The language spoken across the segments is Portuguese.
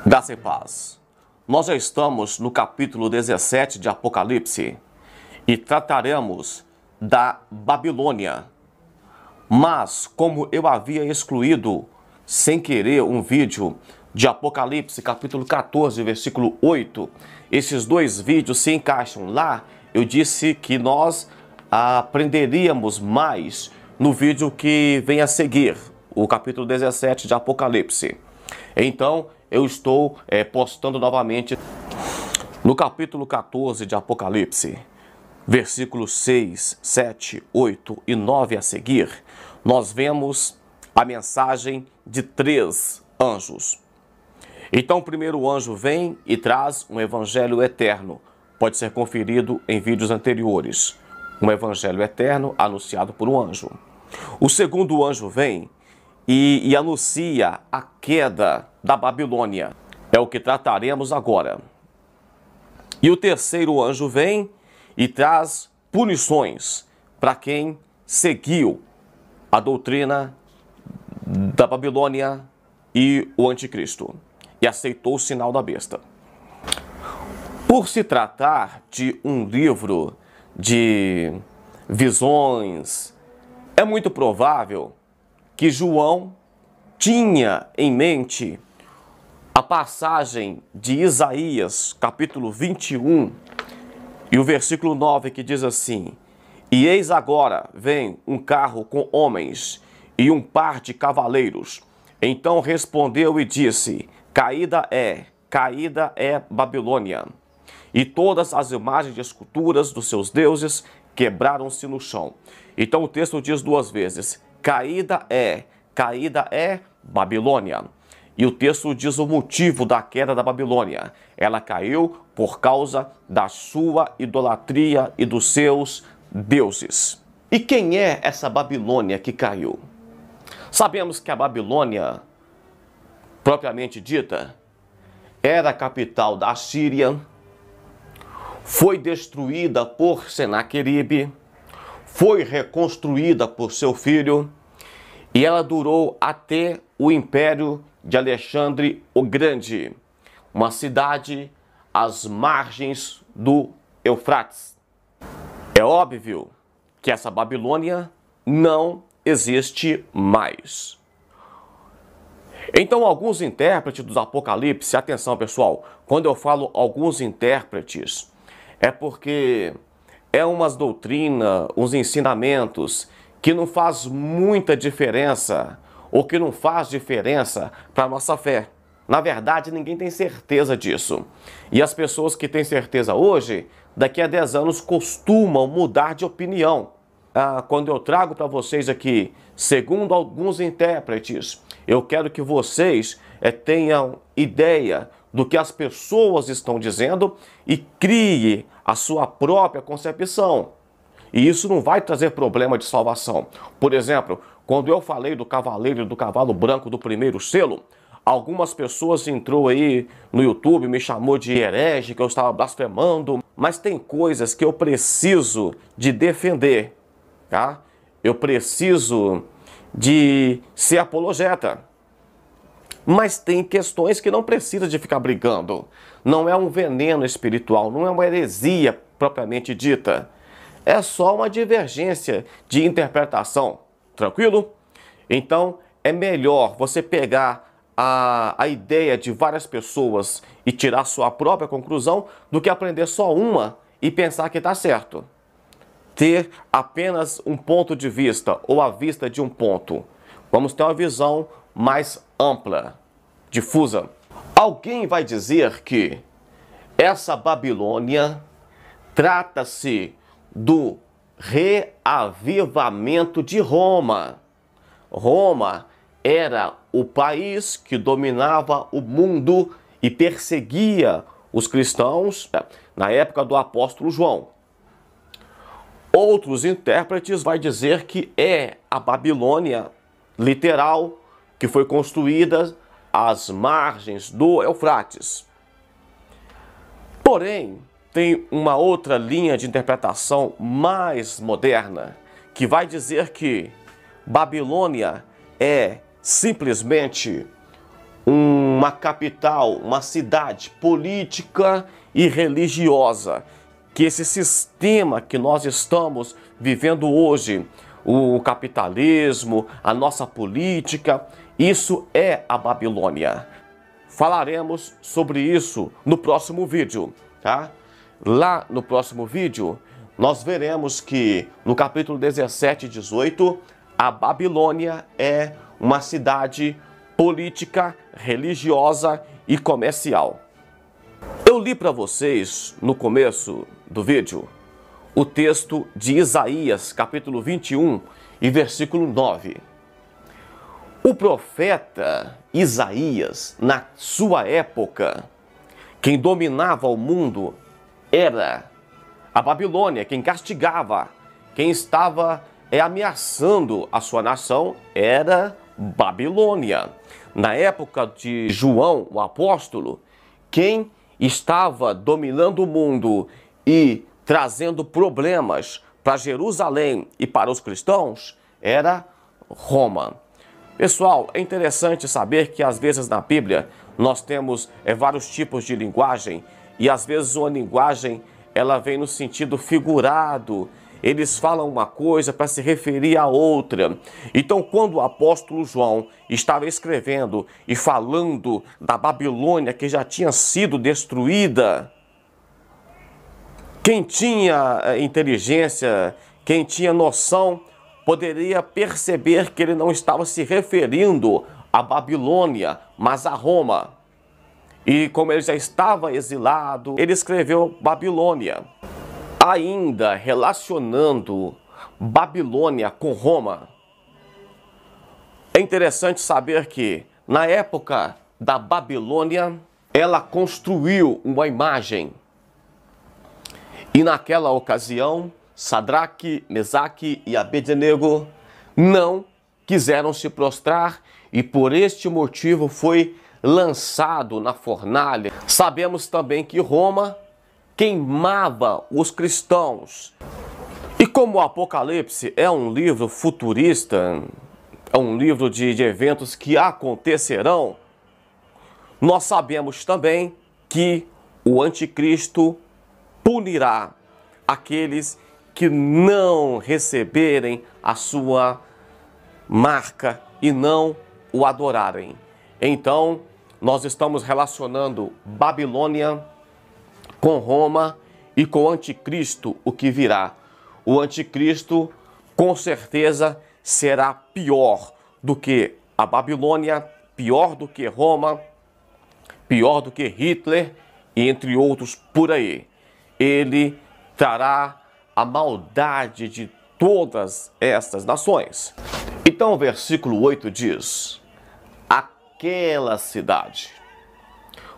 Graça e paz. Nós já estamos no capítulo 17 de Apocalipse e trataremos da Babilônia. Mas, como eu havia excluído, sem querer, um vídeo de Apocalipse, capítulo 14, versículo 8, esses dois vídeos se encaixam lá, eu disse que nós aprenderíamos mais no vídeo que vem a seguir, o capítulo 17 de Apocalipse. Então, eu estou postando novamente no capítulo 14 de Apocalipse, versículos 6, 7, 8 e 9 a seguir, nós vemos a mensagem de 3 anjos. Então, o primeiro anjo vem e traz um evangelho eterno. Pode ser conferido em vídeos anteriores. Um evangelho eterno anunciado por um anjo. O segundo anjo vem e anuncia a queda da Babilônia. É o que trataremos agora. E o terceiro anjo vem e traz punições para quem seguiu a doutrina da Babilônia e o anticristo e aceitou o sinal da besta. Por se tratar de um livro de visões, é muito provável que João tinha em mente a passagem de Isaías, capítulo 21, e o versículo 9, que diz assim: E eis agora vem um carro com homens e um par de cavaleiros. Então respondeu e disse: caída é Babilônia, e todas as imagens de esculturas dos seus deuses quebraram-se no chão. Então o texto diz duas vezes: caída é Babilônia. E o texto diz o motivo da queda da Babilônia. Ela caiu por causa da sua idolatria e dos seus deuses. E quem é essa Babilônia que caiu? Sabemos que a Babilônia, propriamente dita, era a capital da Síria, foi destruída por Senaqueribe, foi reconstruída por seu filho, e ela durou até o império de Alexandre o Grande, uma cidade às margens do Eufrates. É óbvio que essa Babilônia não existe mais. Então, alguns intérpretes dos Apocalipse, atenção pessoal, quando eu falo alguns intérpretes, é porque é umas doutrinas, uns ensinamentos que não faz muita diferença, ou que não faz diferença para a nossa fé. Na verdade, ninguém tem certeza disso. E as pessoas que têm certeza hoje, daqui a 10 anos costumam mudar de opinião. Quando eu trago para vocês aqui, segundo alguns intérpretes, eu quero que vocês tenham ideia do que as pessoas estão dizendo e crie a sua própria concepção. E isso não vai trazer problema de salvação. Por exemplo, quando eu falei do cavaleiro e do cavalo branco do primeiro selo, algumas pessoas entrou aí no YouTube, me chamou de herege, que eu estava blasfemando. Mas tem coisas que eu preciso de defender, tá? Eu preciso de ser apologeta. Mas tem questões que não precisa de ficar brigando. Não é um veneno espiritual, não é uma heresia propriamente dita. É só uma divergência de interpretação. Tranquilo? Então, é melhor você pegar a ideia de várias pessoas e tirar sua própria conclusão do que aprender só uma e pensar que está certo. Ter apenas um ponto de vista ou a vista de um ponto. Vamos ter uma visão mais ampla, difusa. Alguém vai dizer que essa Babilônia trata-se do reavivamento de Roma. Roma era o país que dominava o mundo e perseguia os cristãos na época do apóstolo João. Outros intérpretes vão dizer que é a Babilônia literal que foi construída às margens do Eufrates. Porém, tem uma outra linha de interpretação mais moderna que vai dizer que Babilônia é simplesmente um uma capital, uma cidade política e religiosa. Que esse sistema que nós estamos vivendo hoje, o capitalismo, a nossa política, isso é a Babilônia. Falaremos sobre isso no próximo vídeo, tá? Lá no próximo vídeo, nós veremos que no capítulo 17 e 18, a Babilônia é uma cidade política, religiosa e comercial. Eu li para vocês, no começo do vídeo, o texto de Isaías, capítulo 21 e versículo 9. O profeta Isaías, na sua época, quem dominava o mundo era a Babilônia, quem castigava, quem estava ameaçando a sua nação era Babilônia. Na época de João, o apóstolo, quem estava dominando o mundo e trazendo problemas para Jerusalém e para os cristãos era Roma. Pessoal, é interessante saber que às vezes na Bíblia nós temos vários tipos de linguagem e às vezes uma linguagem ela vem no sentido figurado. Eles falam uma coisa para se referir a outra. Então, quando o apóstolo João estava escrevendo e falando da Babilônia que já tinha sido destruída, quem tinha inteligência, quem tinha noção, poderia perceber que ele não estava se referindo à Babilônia, mas a Roma. E como ele já estava exilado, ele escreveu Babilônia. Ainda relacionando Babilônia com Roma, é interessante saber que, na época da Babilônia, ela construiu uma imagem. E naquela ocasião, Sadraque, Mesaque e Abednego não quiseram se prostrar e por este motivo foi lançado na fornalha. Sabemos também que Roma queimava os cristãos. E como o Apocalipse é um livro futurista, é um livro de eventos que acontecerão, nós sabemos também que o anticristo punirá aqueles que não receberem a sua marca e não o adorarem. Então, nós estamos relacionando Babilônia com Roma e com o anticristo, o que virá. O anticristo, com certeza, será pior do que a Babilônia, pior do que Roma, pior do que Hitler e entre outros por aí. Ele trará a maldade de todas estas nações. Então o versículo 8 diz, aquela cidade.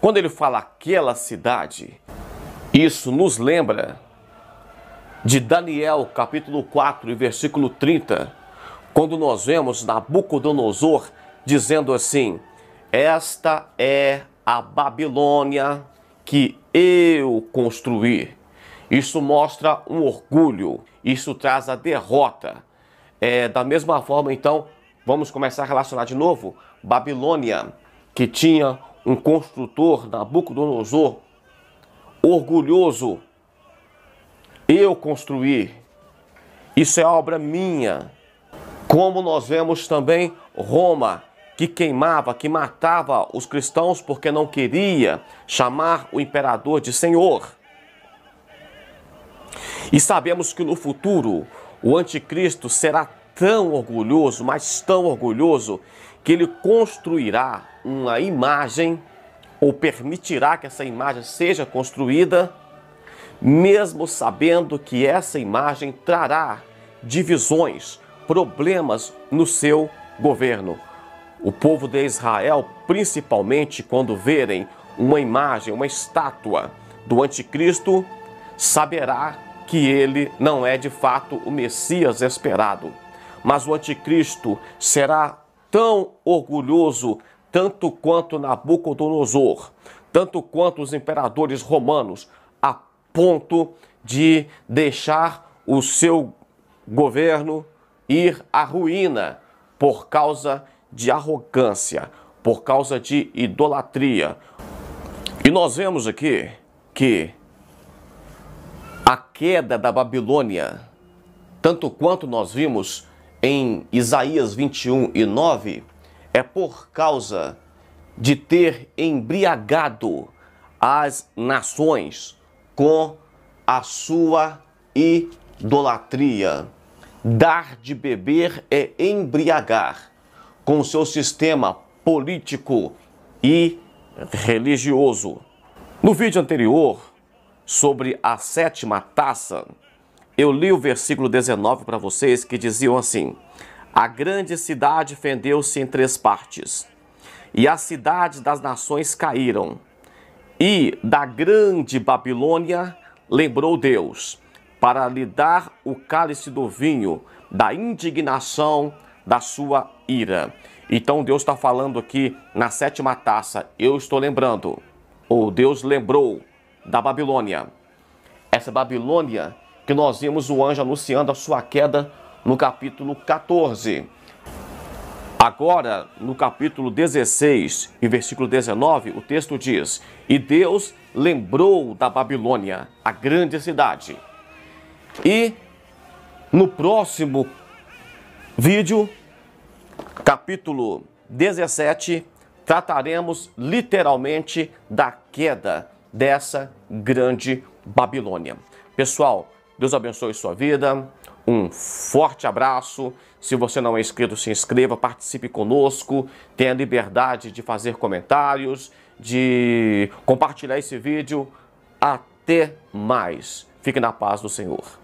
Quando ele fala aquela cidade, isso nos lembra de Daniel capítulo 4 e versículo 30, quando nós vemos Nabucodonosor dizendo assim, esta é a Babilônia que eu construí. Isso mostra um orgulho, isso traz a derrota. Da mesma forma, então, vamos começar a relacionar de novo. Babilônia, que tinha um construtor, Nabucodonosor, orgulhoso. Eu construí. Isso é obra minha. Como nós vemos também Roma, que queimava, que matava os cristãos porque não queria chamar o imperador de Senhor. E sabemos que no futuro o anticristo será tão orgulhoso, mas tão orgulhoso, que ele construirá uma imagem, ou permitirá que essa imagem seja construída, mesmo sabendo que essa imagem trará divisões, problemas no seu governo. O povo de Israel, principalmente quando verem uma imagem, uma estátua do anticristo, saberá que ele não é de fato o Messias esperado. Mas o anticristo será tão orgulhoso, tanto quanto Nabucodonosor, tanto quanto os imperadores romanos, a ponto de deixar o seu governo ir à ruína por causa de arrogância, por causa de idolatria. E nós vemos aqui que a queda da Babilônia, tanto quanto nós vimos em Isaías 21:9, é por causa de ter embriagado as nações com a sua idolatria. Dar de beber é embriagar com o seu sistema político e religioso. No vídeo anterior, sobre a 7ª taça, eu li o versículo 19 para vocês, que diziam assim: a grande cidade fendeu-se em 3 partes, e as cidades das nações caíram, e da grande Babilônia lembrou Deus, para lhe dar o cálice do vinho da indignação da sua ira. Então Deus está falando aqui na 7ª taça, eu estou lembrando, ou Deus lembrou da Babilônia. Essa Babilônia que nós vimos o anjo anunciando a sua queda no capítulo 14. Agora, no capítulo 16 e versículo 19, o texto diz: e Deus lembrou da Babilônia, a grande cidade. E no próximo vídeo, capítulo 17, trataremos literalmente da queda dessa grande Babilônia. Pessoal, Deus abençoe sua vida, um forte abraço. Se você não é inscrito, se inscreva, participe conosco, tenha liberdade de fazer comentários, de compartilhar esse vídeo. Até mais. Fique na paz do Senhor.